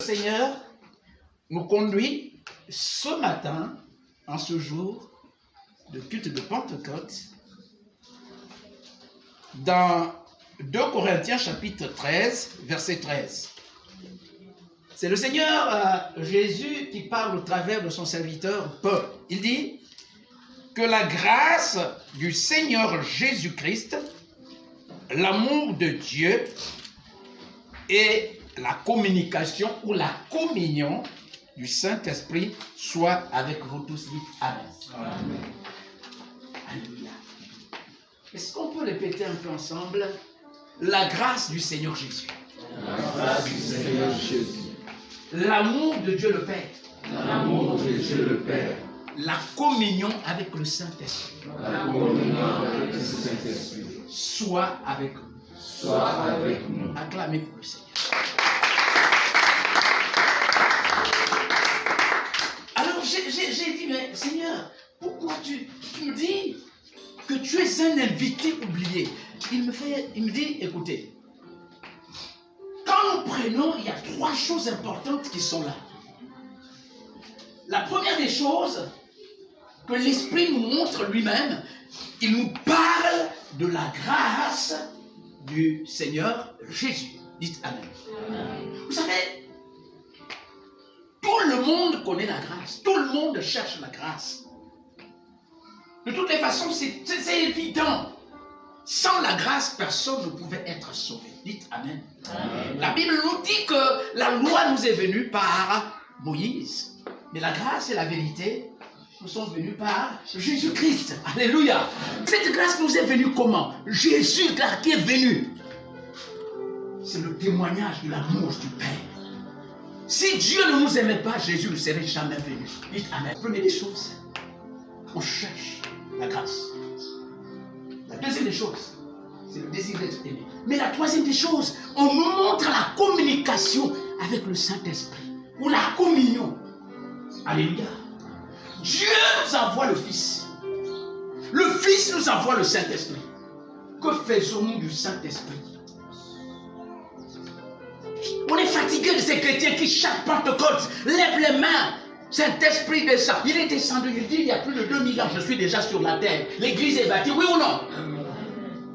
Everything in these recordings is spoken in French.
Seigneur nous conduit ce matin, en ce jour de culte de Pentecôte, dans 2 Corinthiens chapitre 13, verset 13. C'est le Seigneur Jésus qui parle au travers de son serviteur Paul. Il dit que la grâce du Seigneur Jésus-Christ, l'amour de Dieu et la communication ou la communion du Saint-Esprit soit avec vous tous. Dites Amen. Amen. Alléluia. Est-ce qu'on peut répéter un peu ensemble? La grâce du Seigneur Jésus. La grâce du Seigneur Jésus. L'amour de Dieu le Père. L'amour de Dieu le Père. La communion avec le Saint-Esprit. La communion avec le Saint-Esprit. Soit avec nous. Soit avec nous. Acclamez pour le Seigneur. Alors j'ai dit, mais Seigneur, pourquoi tu me dis que tu es un invité oublié? Il me dit, écoutez, quand nous prenons, il y a 3 choses importantes qui sont là. La première des choses que l'Esprit nous montre lui-même, il nous parle de la grâce du Seigneur Jésus. Dites Amen. Amen. Vous savez, tout le monde connaît la grâce. Tout le monde cherche la grâce. De toutes les façons, c'est évident. Sans la grâce, personne ne pouvait être sauvé. Dites Amen. Amen. La Bible nous dit que la loi nous est venue par Moïse. Mais la grâce et la vérité nous sont venues par Jésus-Christ. Alléluia. Cette grâce nous est venue comment? Jésus qui est venu. C'est le témoignage de l'amour du Père. Si Dieu ne nous aimait pas, Jésus ne serait jamais venu. Dites Amen. Première des choses, on cherche la grâce. La deuxième des choses, c'est le désir d'être aimé. Mais la troisième des choses, on nous montre la communication avec le Saint-Esprit. Ou la communion. Alléluia. Dieu nous envoie le Fils. Le Fils nous envoie le Saint-Esprit. Que faisons-nous du Saint-Esprit? On est fatigué de ces chrétiens qui, chaque Pentecôte, lèvent les mains. Saint-Esprit descend. Il est descendu, il dit, il y a plus de 2000 ans, je suis déjà sur la terre. L'église est bâtie, oui ou non?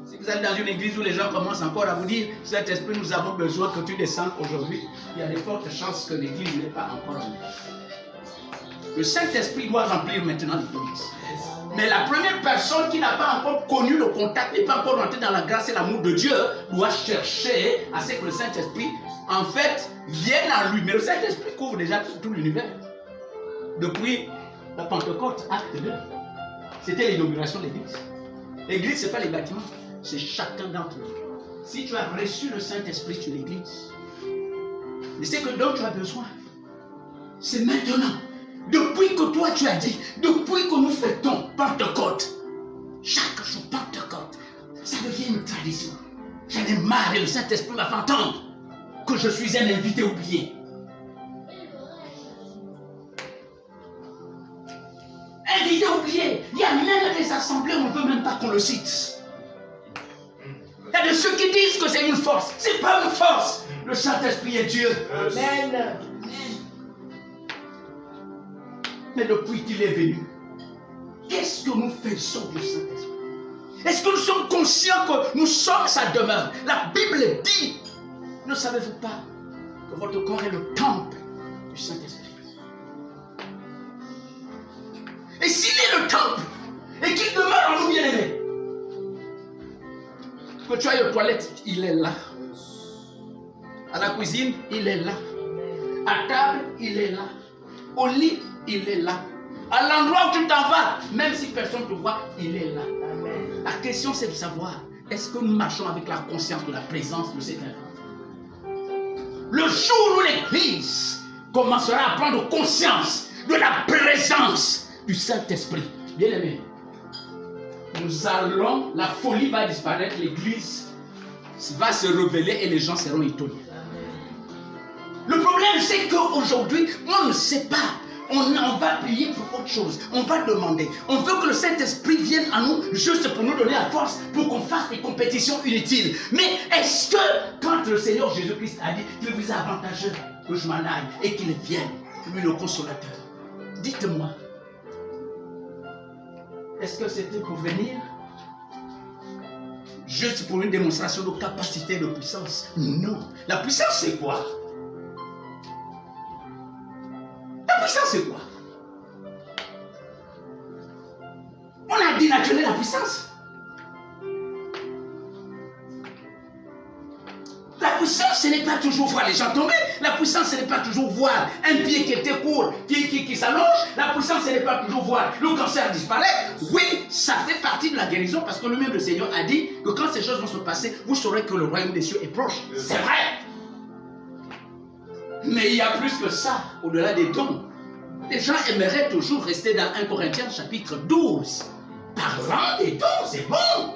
Si vous êtes dans une église où les gens commencent encore à vous dire, Saint-Esprit, nous avons besoin que tu descendes aujourd'hui, il y a de fortes chances que l'église n'est pas encore venue. Le Saint-Esprit doit remplir maintenant l'église. Mais la première personne qui n'a pas encore connu le contact, n'est pas encore rentrée dans la grâce et l'amour de Dieu, doit chercher à ce que le Saint-Esprit, en fait, vienne à lui. Mais le Saint-Esprit couvre déjà tout l'univers. Depuis la Pentecôte, acte 2, c'était l'inauguration de l'église. L'église, ce n'est pas les bâtiments, c'est chacun d'entre nous. Si tu as reçu le Saint-Esprit sur l'église, mais c'est que dont tu as besoin, c'est maintenant. Depuis que toi tu as dit, depuis que nous fêtons Pentecôte, chaque jour Pentecôte, ça devient une tradition. J'en ai marre et le Saint-Esprit m'a fait entendre que je suis un invité oublié. Invité oublié. Il y a même des assemblées où on ne veut même pas qu'on le cite. Il y a de ceux qui disent que c'est une force. Ce n'est pas une force. Le Saint-Esprit est Dieu. Amen. Mais depuis qu'il est venu, qu'est-ce que nous faisons du Saint-Esprit? Est-ce que nous sommes conscients que nous sommes sa demeure? La Bible dit, ne savez-vous pas que votre corps est le temple du Saint-Esprit? Et s'il est le temple, et qu'il demeure en nous bien-aimés, que tu ailles aux toilettes, il est là. À la cuisine, il est là. À table, il est là. Au lit, il est là. À l'endroit où tu t'en vas, même si personne ne te voit, il est là. Amen. La question c'est de savoir, est-ce que nous marchons avec la conscience de la présence de cet enfant? Le jour où l'Église commencera à prendre conscience de la présence du Saint-Esprit, bien aimé, la folie va disparaître, l'Église va se révéler et les gens seront étonnés. Le problème, c'est qu'aujourd'hui, on ne sait pas On va prier pour autre chose. On va demander. On veut que le Saint-Esprit vienne à nous juste pour nous donner la force pour qu'on fasse des compétitions inutiles. Mais est-ce que quand le Seigneur Jésus-Christ a dit qu'il vous est avantageux que je m'en aille et qu'il vienne, lui le consolateur, dites-moi, est-ce que c'était pour venir juste pour une démonstration de capacité et de puissance? Non. La puissance, c'est quoi? La puissance, c'est quoi? On a dénaturé la puissance. La puissance, ce n'est pas toujours voir les gens tomber. La puissance, ce n'est pas toujours voir un pied qui était court, qui s'allonge. La puissance, ce n'est pas toujours voir le cancer disparaître. Oui, ça fait partie de la guérison parce que lui-même, le Seigneur, a dit que quand ces choses vont se passer, vous saurez que le royaume des cieux est proche. C'est vrai. Mais il y a plus que ça, au-delà des dons. Les gens aimeraient toujours rester dans 1 Corinthiens chapitre 12. Parlant des dons, c'est bon.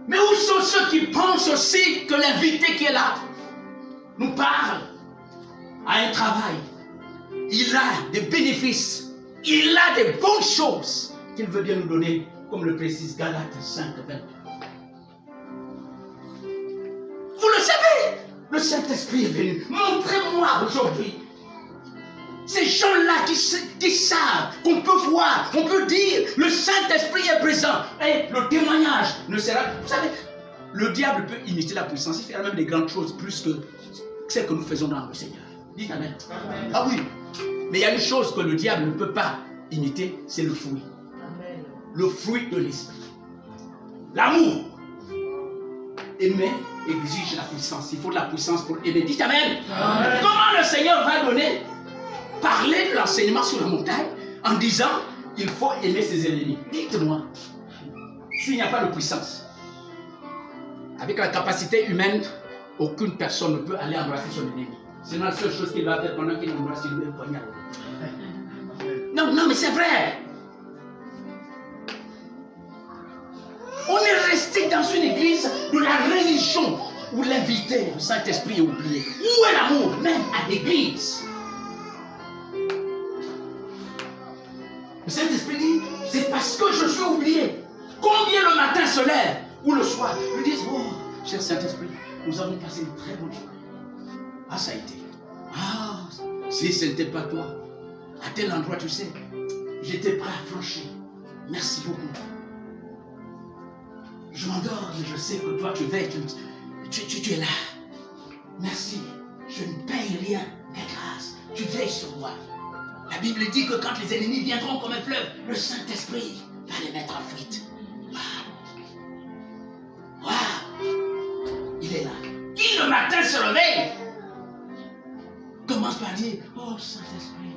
Mais où sont ceux qui pensent aussi que l'invité qui est là nous parle à un travail? Il a des bénéfices. Il a des bonnes choses qu'il veut bien nous donner, comme le précise Galates 5, 20. Vous le savez, le Saint-Esprit est venu. Montrez-moi aujourd'hui ces gens-là qui savent, qu'on peut voir, on peut dire, le Saint-Esprit est présent. Et le témoignage ne sera... Vous savez, le diable peut imiter la puissance. Il fait même des grandes choses plus que ce que nous faisons dans le Seigneur. Dites Amen. Amen. Ah oui. Mais il y a une chose que le diable ne peut pas imiter, c'est le fruit. Amen. Le fruit de l'esprit. L'amour. Aimer exige la puissance. Il faut de la puissance pour aimer. Dites Amen. Amen. Comment le Seigneur va donner, parler de l'enseignement sur la montagne en disant il faut aimer ses ennemis? Dites-moi, s'il n'y a pas de puissance, avec la capacité humaine, aucune personne ne peut aller embrasser son ennemi. C'est la seule chose qu'il va faire pendant qu'il embrasse, il lui met un poignard. Non, mais c'est vrai. On est resté dans une église de la religion où l'invité, le Saint-Esprit est oublié. Où est l'amour, même à l'église? Le Saint-Esprit dit, c'est parce que je suis oublié. Combien le matin se lève ou le soir, ils disent, oh, cher Saint-Esprit, nous avons passé une très bonne journée. Ah, ça a été. Ah, si ce n'était pas toi, à tel endroit, tu sais, j'étais prêt à franchir. Merci beaucoup. Je m'endors, mais je sais que toi, tu veilles, tu es là. Merci. Je ne paye rien, mais grâce. Tu veilles sur moi. La Bible dit que quand les ennemis viendront comme un fleuve, le Saint-Esprit va les mettre en fuite. Waouh! Il est là. Qui le matin se réveille? Commence par dire, oh Saint-Esprit,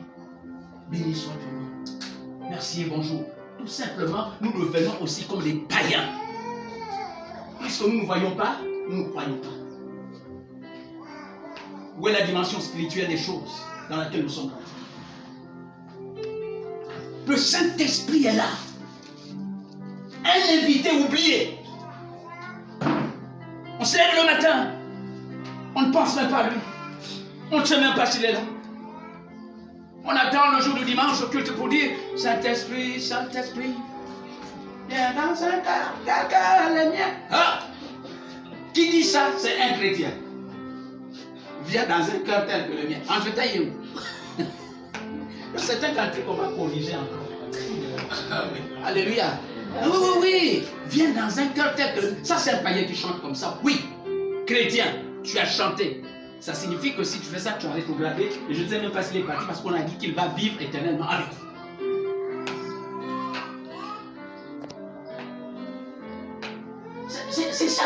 béni sois-tu. Merci et bonjour. Tout simplement, nous devenons aussi comme des païens. Puisque nous ne voyons pas, nous ne croyons pas. Où est la dimension spirituelle des choses dans laquelle nous sommes? Le Saint-Esprit est là. Un invité oublié. On se lève le matin. On ne pense même pas à lui. On ne sait même pas s'il est là. On attend le jour du dimanche au culte pour dire Saint-Esprit, Saint-Esprit, viens dans un cœur, quelqu'un le mien. Ah! Qui dit ça? C'est un chrétien. Viens dans un cœur tel que le mien. Entre ta et où? C'est un truc qu'on va corriger encore. Alléluia. Oui. Viens dans un cœur tel que le mien. Ça, c'est un païen qui chante comme ça. Oui. Chrétien, tu as chanté. Ça signifie que si tu fais ça, tu arrêtes au gravé. Et je ne sais même pas s'il est parti parce qu'on a dit qu'il va vivre éternellement avec vous. C'est ça.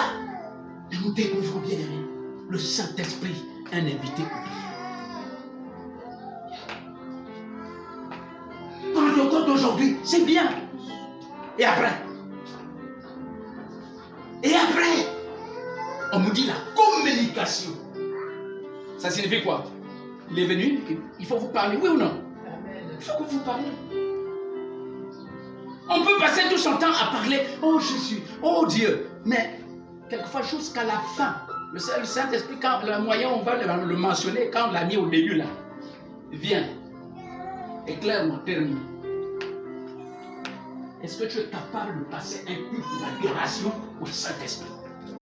Et nous découvrons bien le Saint-Esprit, un invité oublié. Pentecôte aujourd'hui, c'est bien. Et après, on nous dit la communication. Ça signifie quoi? Il est venu, il faut vous parler, oui ou non? Il faut que vous parliez. On peut passer tout son temps à parler, oh Jésus, oh Dieu, mais quelquefois jusqu'à la fin, le Saint-Esprit, quand le moyen on va le mentionner, quand on l'a mis au début là, vient. Et clairement, termine. Est-ce que tu es capable de passer un culte d'adoration au Saint-Esprit?